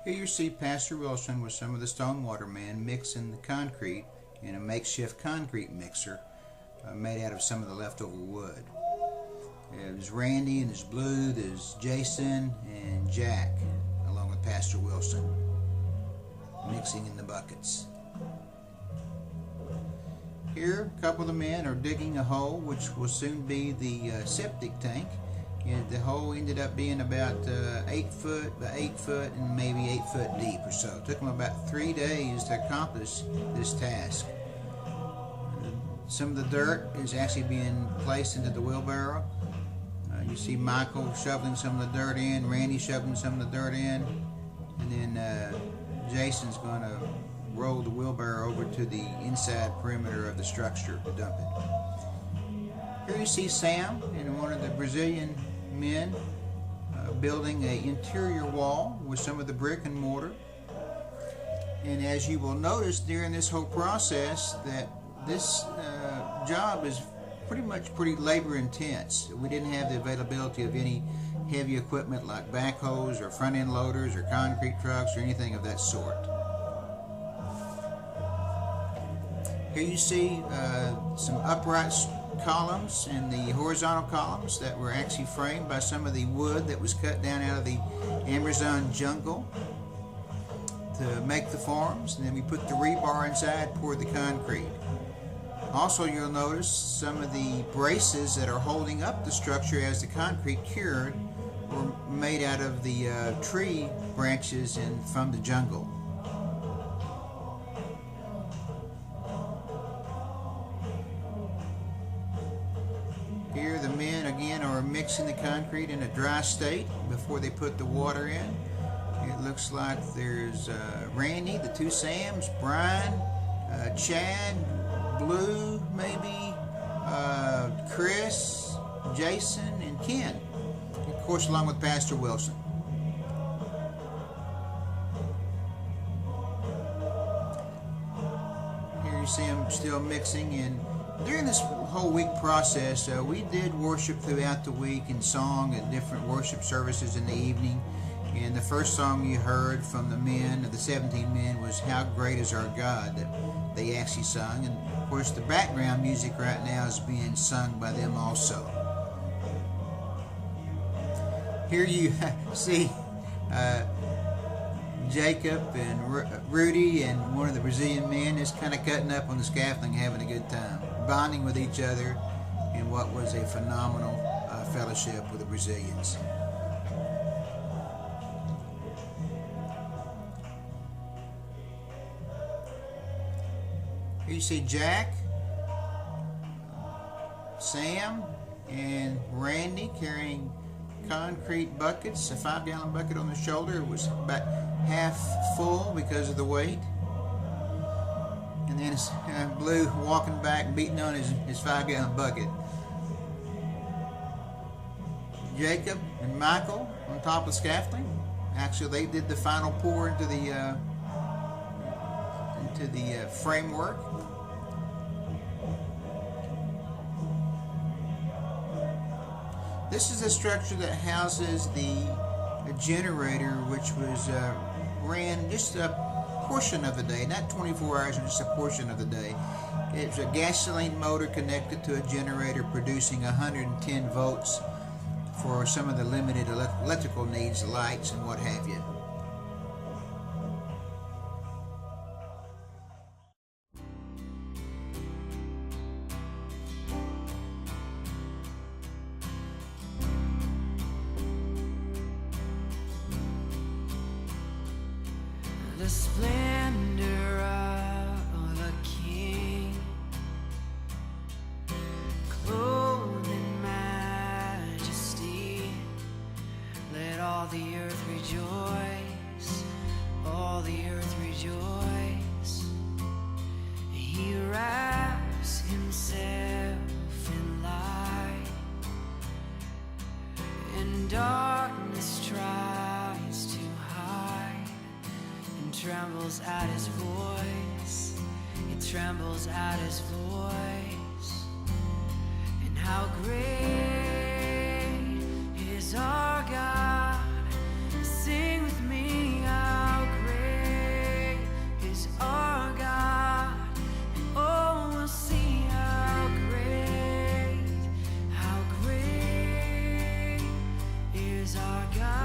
Here you see Pastor Wilson with some of the Stonewater men mixing the concrete in a makeshift concrete mixer made out of some of the leftover wood. There's Randy and there's Blue, there's Jason and Jack, along with Pastor Wilson, mixing in the buckets. Here, a couple of the men are digging a hole, which will soon be the septic tank. And the hole ended up being about 8 foot by 8 foot and maybe 8 foot deep or so. It took them about 3 days to accomplish this task. Some of the dirt is actually being placed into the wheelbarrow. You see Michael shoveling some of the dirt in, Randy shoveling some of the dirt in, and then Jason's going to roll the wheelbarrow over to the inside perimeter of the structure to dump it. Here you see Sam and one of the Brazilian men building an interior wall with some of the brick and mortar. And as you will notice during this whole process, that this job is pretty labor intense. We didn't have the availability of any heavy equipment like backhoes or front end loaders or concrete trucks or anything of that sort. Here you see some upright columns and the horizontal columns that were actually framed by some of the wood that was cut down out of the Amazon jungle to make the forms, and then we put the rebar inside, poured the concrete. Also, you'll notice some of the braces that are holding up the structure as the concrete cured were made out of the tree branches and from the jungle. Here the men again are mixing the concrete in a dry state before they put the water in. It looks like there's Randy, the two Sams, Brian, Chad, Blue maybe, Chris, Jason, and Ken. Of course, along with Pastor Wilson. Here you see him still mixing in. During this whole week process, we did worship throughout the week in song and different worship services in the evening. And the first song you heard from the men, the 17 men, was How Great Is Our God, that they actually sung. And of course the background music right now is being sung by them also. Here you see Jacob and Rudy and one of the Brazilian men just kind of cutting up on the scaffolding, having a good time, bonding with each other in what was a phenomenal fellowship with the Brazilians. Here you see Jack, Sam, and Randy carrying concrete buckets, a 5-gallon bucket on their shoulder. It was about half full because of the weight. And then it's Blue walking back, beating on his 5-gallon bucket. Jacob and Michael on top of the scaffolding. Actually, they did the final pour into the framework. This is a structure that houses a generator, which was ran just a portion of the day, not 24 hours, just a portion of the day. It's a gasoline motor connected to a generator producing 110 volts for some of the limited electrical needs, lights and what have you. The splendor of a king, clothed in majesty. Let all the earth rejoice, all the earth rejoice. He wraps himself in light, and darkness tries to hide. Trembles at his voice, it trembles at his voice. And how great is our God? Sing with me, how great is our God? And oh, we'll see how great is our God.